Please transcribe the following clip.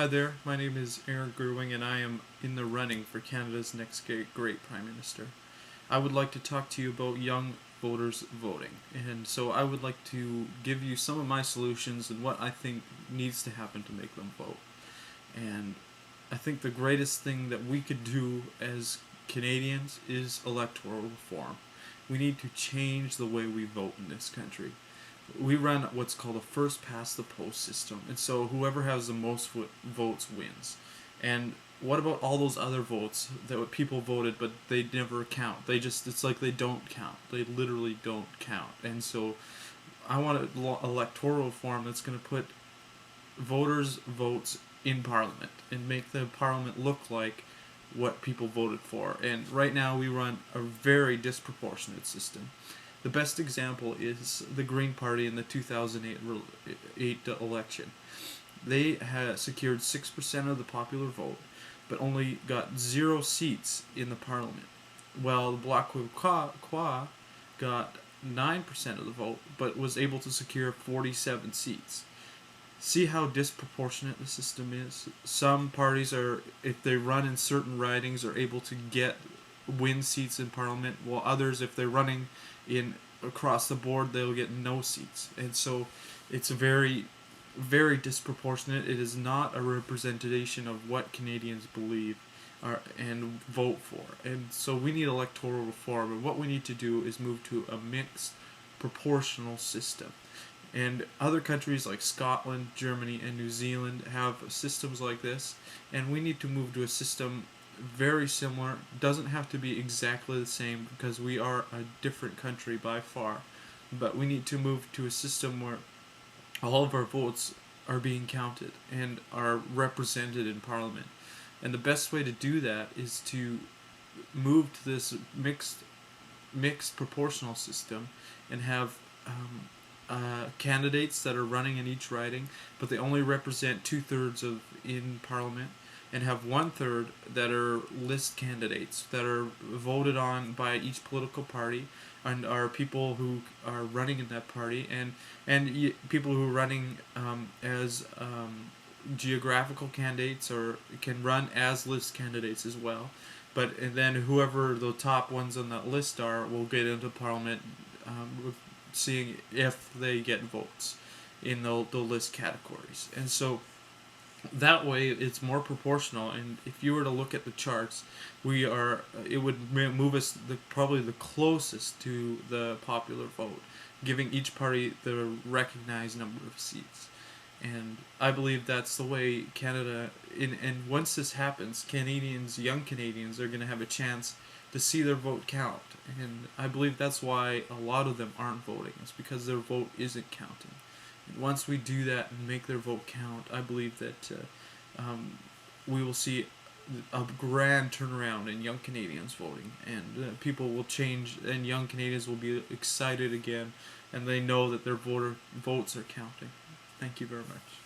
Hi there, my name is Aaron Gerwing and I am in the running for Canada's next great Prime Minister. I would like to talk to you about young voters voting. And so I would like to give you some of my solutions and what I think needs to happen to make them vote. And I think the greatest thing that we could do as Canadians is electoral reform. We need to change the way we vote in this country. We run what's called a first past the post system, and so whoever has the most votes wins. And what about all those other votes that people voted but they never count? It's like they don't count. They literally don't count. And so I want an electoral reform that's going to put voters' votes in Parliament and make the Parliament look like what people voted for. And right now we run a very disproportionate system. The best example is the Green Party in the 2008 election. They had secured 6% of the popular vote, but only got 0 seats in the parliament. While the Bloc Québécois got 9% of the vote, but was able to secure 47 seats. See how disproportionate the system is? Some parties are, if they run in certain ridings, are able to win seats in parliament, while others, if they're running in across the board, they'll get no seats. And so it's very, very disproportionate. It is not a representation of what Canadians believe and vote for. And so we need electoral reform, and what we need to do is move to a mixed proportional system. And other countries like Scotland, Germany, and New Zealand have systems like this, and we need to move to a system very similar. Doesn't have to be exactly the same because we are a different country by far, but we need to move to a system where all of our votes are being counted and are represented in Parliament. And the best way to do that is to move to this mixed proportional system and have candidates that are running in each riding, but they only represent 2/3 of in Parliament, and have 1/3 that are list candidates that are voted on by each political party and are people who are running in that party, and people who are running as geographical candidates or can run as list candidates as well. And then whoever the top ones on that list are will get into Parliament, seeing if they get votes in the list categories. And so that way it's more proportional, and if you were to look at the charts, it would move us probably the closest to the popular vote, giving each party the recognized number of seats. And I believe that's the way Canada, and once this happens, young Canadians are going to have a chance to see their vote count. And I believe that's why a lot of them aren't voting. It's because their vote isn't counting. And once we do that and make their vote count, I believe that we will see a grand turnaround in young Canadians voting, and people will change, and young Canadians will be excited again, and they know that their votes are counting. Thank you very much.